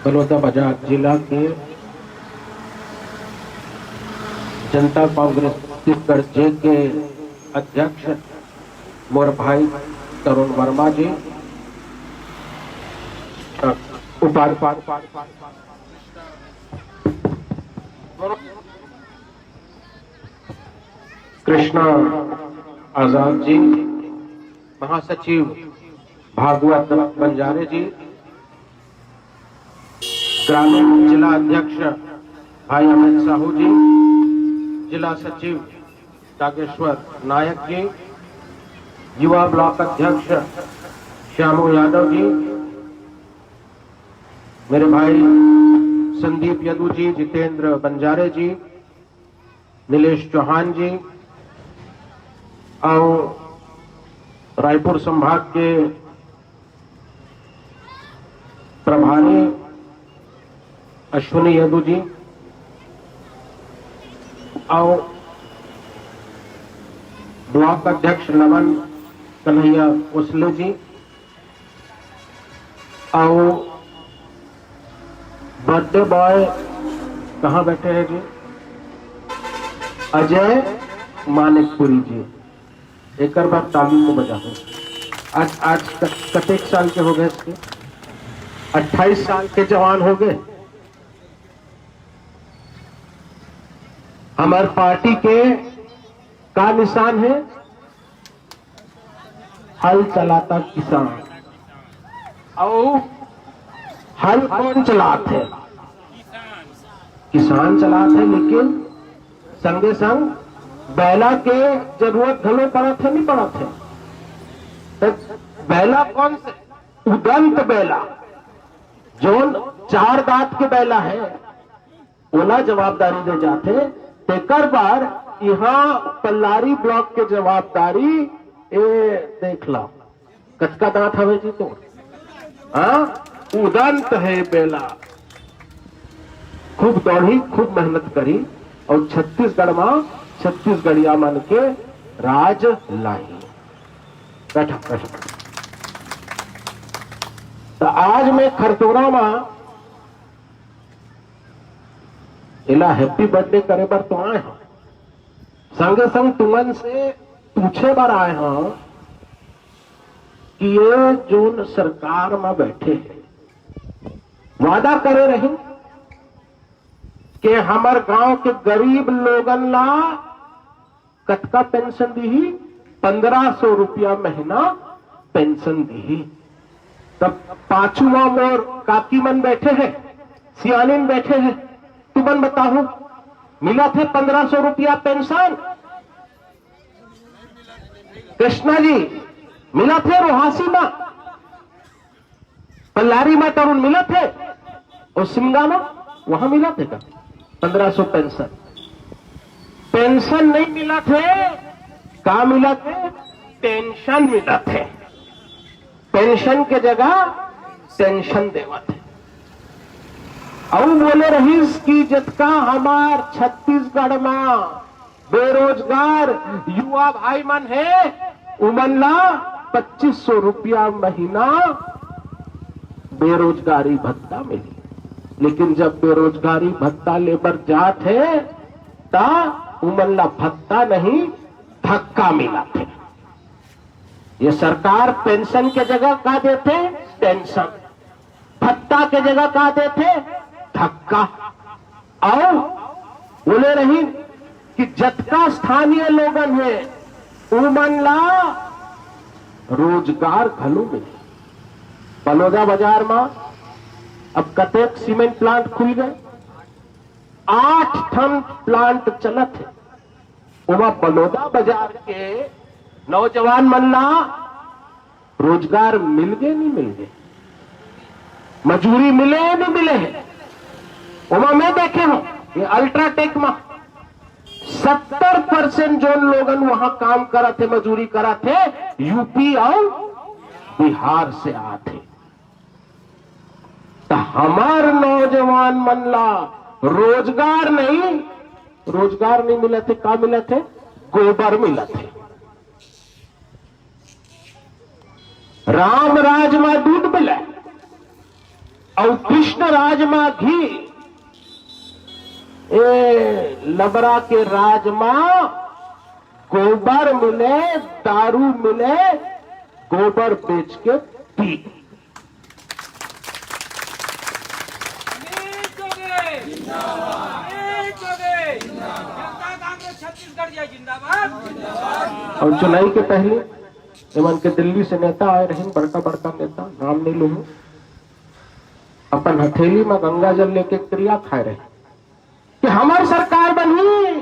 बलौदाबाजार जिला के जनता कांग्रेस छत्तीसगढ़ जे के अध्यक्ष मोर भाई तरुण वर्मा जी, कृष्णा आजाद जी, महासचिव भागवत बंजारे जी, ग्रामीण जिला अध्यक्ष भाई अमित साहू जी, जिला सचिव नागेश्वर नायक जी, युवा ब्लॉक अध्यक्ष श्यामू यादव जी, मेरे भाई संदीप यदू जी, जितेंद्र बंजारे जी, नीलेश चौहान जी और रायपुर संभाग के प्रभारी अश्विनी यदू जी और ब्लॉक अध्यक्ष नमन कन्हैया उसले जी और बर्थडे बॉय कहाँ बैठे हैं जी, अजय मानिकपुरी जी, एक बार ताली को बजा दो। आज कतेक साल के हो गए इसके? 28 साल के जवान हो गए। हमारी पार्टी के का निशान है? हल चलाता किसान। और हल कौन चलाते हैं? किसान चलाते हैं, लेकिन संगे संग बैला के जरूरत घलो पड़ा थे, नहीं पड़ा थे? तो बैला कौन से? उदंत बैला, जो 4 दांत के बैला है, ओला जवाबदारी दे जाते। तेकर बार यहाँ पल्लारी ब्लॉक के जवाबदारी देख ला, कचका दांत हवे जी तो उदंत है बेला। खूब दौड़ी, खूब मेहनत करी और छत्तीसगढ़ में छत्तीसगढ़िया मन के राज लाई। बैठा बैठा। तो आज मैं खरतोरा में इला हैप्पी बर्थडे करे बर तो आए हैं, संगे संग तुमन से पूछे बार आए हैं कि ये जो सरकार में बैठे हैं वादा करे रही कि हमार गांव के गरीब लोगन ला कतका पेंशन दी? 1500 रुपया महीना पेंशन दी। तब पांचवा मोर काकी मन बैठे हैं, सियानिन बैठे हैं, तुमन बताओ मिला थे 1500 रुपया पेंशन? कृष्णा जी मिला थे? रोहासी में, पल्लारी में तरुण मिला थे, और सिमगा में वहां मिला थे का 1500 पेंशन? पेंशन नहीं मिला थे, का मिला थे? पेंशन मिला थे। पेंशन के जगह टेंशन देवा थे। और बोले रहीस कि जितना हमार छत्तीसगढ़ में बेरोजगार युवा भाई मन है, उमन ला 2500 रुपया महीना बेरोजगारी भत्ता मिली। लेकिन जब बेरोजगारी भत्ता लेबर जात है ता उमन ला भत्ता नहीं, धक्का मिला थे। ये सरकार पेंशन के जगह का देते? टेंशन। भत्ता के जगह का देते? धक्का। और बोले रही कि जतका स्थानीय लोगन है उमन ला रोजगार घलो मिले। बलौदाबाजार में अब कतेक सीमेंट प्लांट खुल गए? 8 ठन प्लांट चलत है। वहां बलौदाबाजार के नौजवान मन ला रोजगार मिल गए, नहीं मिल गए? मजूरी मिले नहीं मिले है? वहां मैं देखे हूं ये अल्ट्राटेक में 70% जो लोगन वहां काम करा थे, मजूरी करा थे, यूपी और बिहार से आते। तो हमार नौजवान मन ला रोजगार नहीं मिले थे। का मिले थे? गोबर मिले थे। राम राज में दूध मिले और कृष्ण राजमा घी, लबरा के राजमा, गोबर मिले, दारू मिले, गोबर बेच के पी। और चुनाई के पहले एवं के दिल्ली से नेता आए रहे, बड़का बड़का नेता, नाम नहीं लूंगा, अपन हथेली में गंगा जल लेके क्रिया खाए रहे कि हमारी सरकार बनी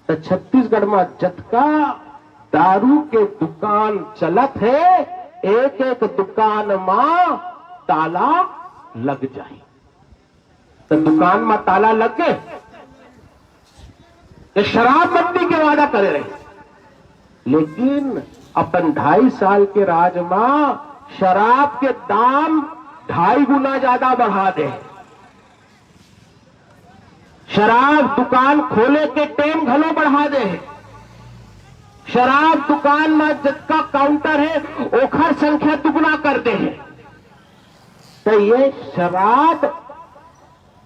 तो छत्तीसगढ़ में जतका दारू के दुकान चलत है, एक एक दुकान में ताला लग जाए। तो दुकान में ताला लग गए, ये शराबबंदी के वादा करे रहे, लेकिन अपन 2.5 साल के राज में शराब के दाम 2.5 गुना ज्यादा बढ़ा दे। शराब दुकान खोले के टाइम घलो बढ़ा दे। शराब दुकान में जितना काउंटर है ओखर संख्या दुगुना कर दे। तो ये शराब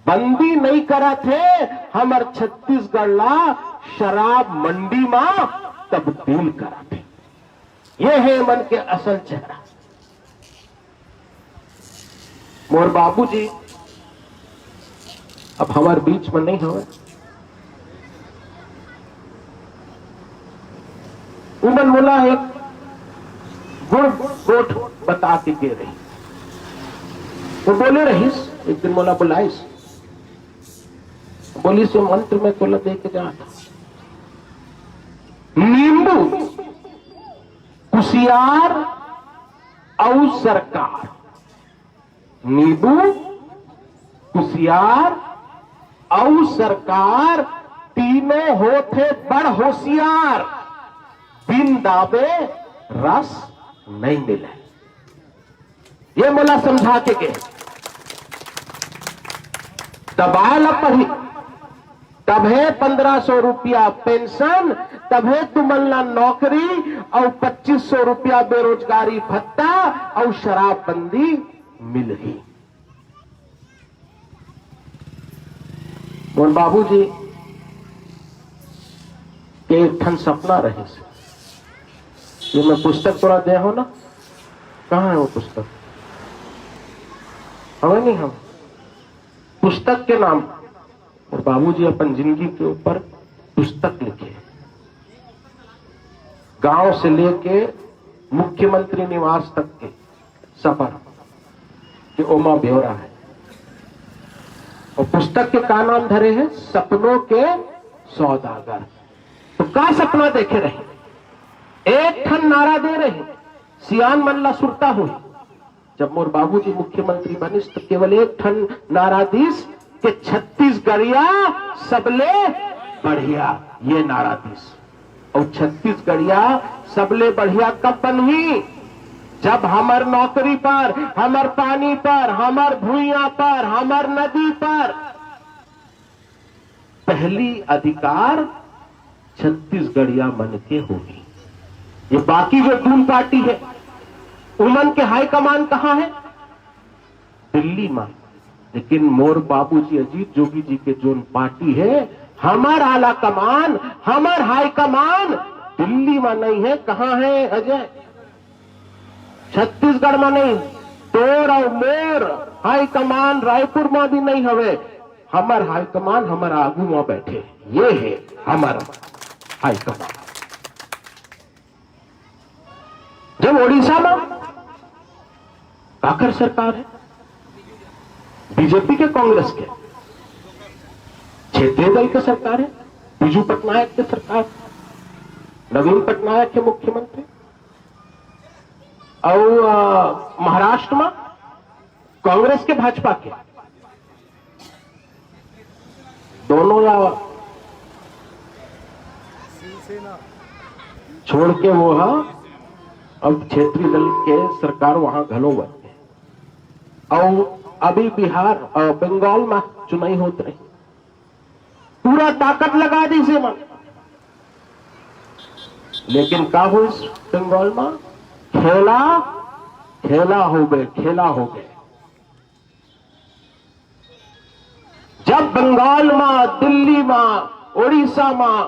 बंदी नहीं करा थे, हमार छत्तीसगढ़ ला शराब मंडी में तब्दील करा थे। ये है मन के असल चेहरा। मोर बाबूजी अब हमारे बीच में नहीं हुए, उमन मोला एक गुड़ गोठ बता के दे रही। वो बोले रहीस, एक दिन मोला बुलाइस, बोली से मंत्र में तोला दे के जा, नींबू, कुसियार और सरकार। नींबू, कुसियार और सरकार तीनों होते बड़ होशियार, बिन दाबे रस नहीं मिले। ये मोला समझा के गए। दबाल पढ़ी तब है 1500 रुपया पेंशन, तब है तुमला नौकरी और 2500 रुपया बेरोजगारी भत्ता और शराबबंदी मिल रही। मोर बाबूजी के एक ठन सपना रहे से, ये मैं पुस्तक तोरा दे हो ना, कहाँ है वो पुस्तक? हमें नहीं, हम पुस्तक के नाम और बाबूजी अपन जिंदगी के ऊपर पुस्तक लिखे, गांव से लेके मुख्यमंत्री निवास तक के सफर के ओमा ब्यौरा है। और पुस्तक के का नाम धरे हैं? सपनों के सौदागर। तो का सपना देखे रहे? एक ठन नारा दे रहे, सियान मल्ला सुरता हुई। जब मोर बाबूजी मुख्यमंत्री बनिस तो केवल एक ठन नारा दीस कि छत्तीसगढ़िया सबले बढ़िया, ये नारा दीस। और छत्तीसगढ़िया सबले बढ़िया कब बनही? जब हमर नौकरी पर, हमर पानी पर, हमर भूइया पर, हमर नदी पर पहली अधिकार छत्तीसगढ़िया मन के होगी। ये बाकी जो दून पार्टी है, उमन के हाईकमान कहां है? दिल्ली में। लेकिन मोर बाबूजी अजीत जोगी जी के जोन पार्टी है, हमार आला कमान, हमार हाईकमान दिल्ली में नहीं है। कहां है अजय? छत्तीसगढ़ में नहीं। तोर और मोर हाईकमान रायपुर में भी नहीं हवे। हमार हाईकमान हमार आगू में बैठे, ये है हमारा हाईकमान। जब ओडिशा में काकर सरकार है, बीजेपी के, कांग्रेस के, क्षेत्रीय दल के सरकार है, बिजू पटनायक के सरकार, नवीन पटनायक के मुख्यमंत्री। और महाराष्ट्र में कांग्रेस के, भाजपा के, दोनों या छोड़ के वो अब क्षेत्रीय दल के सरकार वहां घलो बनते। और अभी बिहार और बंगाल में चुनाई होते रही, पूरा ताकत लगा दी से मन। लेकिन का हो इस बंगाल में? खेला खेला हो गए, खेला हो गए। जब बंगाल में, दिल्ली में, ओडिशा में,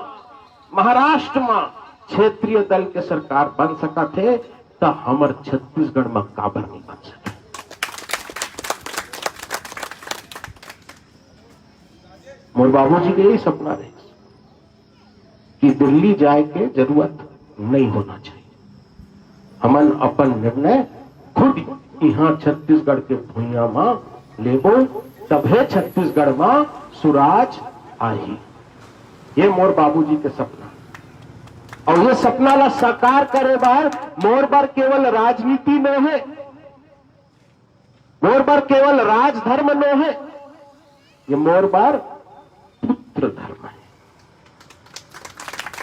महाराष्ट्र में क्षेत्रीय दल के सरकार बन सका थे, तो हमार छत्तीसगढ़ में काबर नहीं बन सके। मोर बाबूजी के यही सपना रहे कि दिल्ली जाए के जरूरत नहीं होना चाहिए, हमन अपन निर्णय खुद यहाँ छत्तीसगढ़ के भूइया में लेबो, तभे छत्तीसगढ़ में सुराज आई। ये मोर बाबूजी के सपना, और ये सपना ला साकार करे बार मोर बार केवल राजनीति नहीं है, मोर बार केवल राजधर्म नहीं है, ये मोर बार पुत्र धर्म है।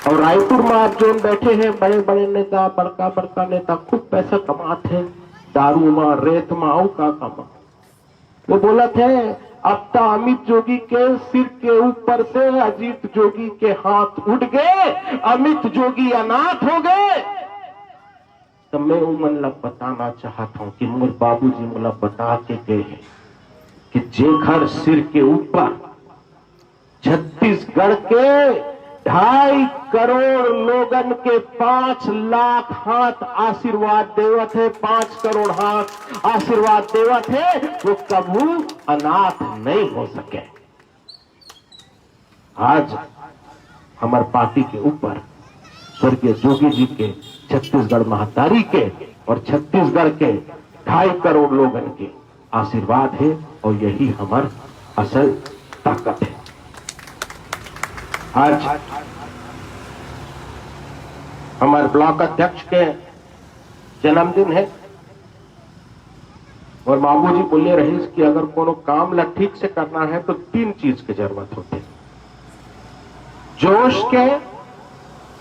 और रायपुर में आप जो बैठे हैं बड़े बड़े नेता, बड़का बड़का नेता, खूब पैसा कमाते हैं दारू में, रेत में, और का कमा। वो बोला थे अब तो अमित जोगी के सिर के ऊपर से अजीत जोगी के हाथ उठ गए, अमित जोगी अनाथ हो गए। तो मैं उमन बताना चाहता हूं कि मोर बाबूजी मला बता के गए हैं कि जेखर सिर के ऊपर छत्तीसगढ़ के 2.5 करोड़ लोगन के 5 लाख हाथ आशीर्वाद देवत है, 5 करोड़ हाथ आशीर्वाद देवत है, वो कभी अनाथ नहीं हो सके। आज हमार पार्टी के ऊपर स्वर्गीय जोगी जी के, छत्तीसगढ़ महातारी के और छत्तीसगढ़ के 2.5 करोड़ लोगन के आशीर्वाद है, और यही हमार असल ताकत है। आज हमारे ब्लॉक अध्यक्ष के जन्मदिन है, और बाबूजी बोले रहे कि अगर कोनो काम ला ठीक से करना है तो 3 चीज की जरूरत होती है, जोश के,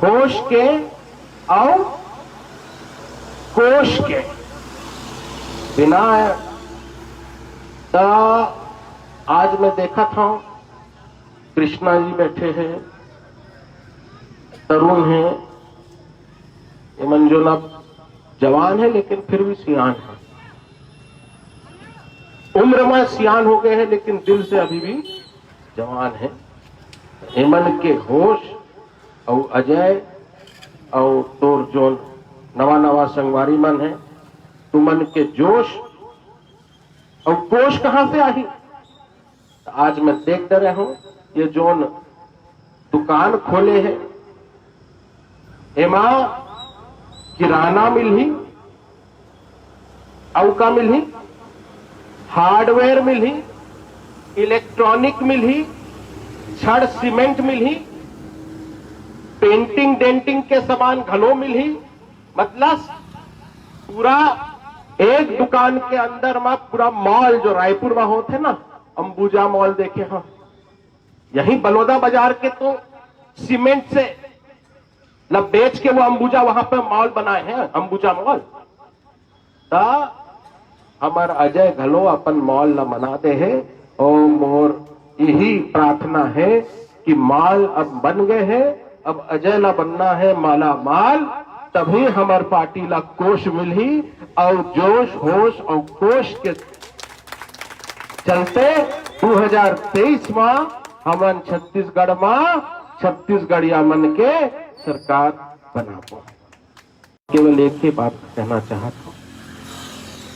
होश के और कोश के। बिना तो आज मैं देखा था कृष्णा जी बैठे हैं, तरुण हैं, ये मंजुला जवान है लेकिन फिर भी सियान है, उम्र में सियान हो गए हैं लेकिन दिल से अभी भी जवान है। हेमन के होश और अजय और तोर जोन नवा नवा संगवारी मन है, तुमन के जोश और कोश कहां से आई। आज मैं देख रहा हूं ये जोन दुकान खोले हैं, एमा किराना मिलही, और का मिलही, हार्डवेयर मिलही, इलेक्ट्रॉनिक मिलही, छड़ सीमेंट मिलही, पेंटिंग डेंटिंग के सामान घलो मिलही। मतलब पूरा एक दुकान के अंदर में पूरा मॉल जो रायपुर में होते ना, अंबुजा मॉल देखे हाँ, यही बलौदा बाजार के तो सीमेंट से लब बेच के वो अंबुजा वहां पे मॉल बनाए हैं, अंबुजा मॉल। हमार अजय घलो अपन मॉल ला बना दे है, और मोर यही प्रार्थना है कि मॉल अब बन गए हैं, अब अजय ला बनना है माला माल, तभी हमार पार्टी ला कोश मिलही, और जोश होश और कोश के चलते 2023 में हमन छत्तीसगढ़ में छत्तीसगढ़िया मन के सरकार बना पाए। केवल एक ही बात कहना चाहता हूं,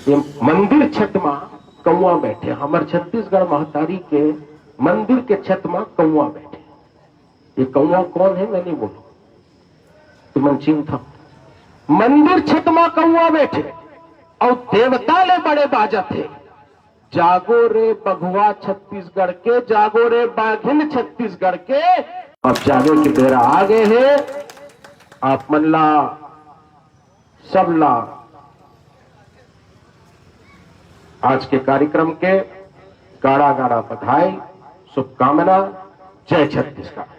ये मंदिर छत में कौआ बैठे, हमारे छत्तीसगढ़ महतारी के मंदिर के छत में कौआ बैठे। ये कौआ कौन है मैं नहीं बोलू, तुमन चिंता। मंदिर छत में कौआ बैठे और देवता ले बड़े बाजा थे, जागो रे बघुआ छत्तीसगढ़ के, जागो रे बाघिन छत्तीसगढ़ के। अब जागे के बेरा आ गए हैं, आप मन ला सब ला आज के कार्यक्रम के गाड़ा गाड़ा बधाई, शुभकामना। जय छत्तीसगढ़।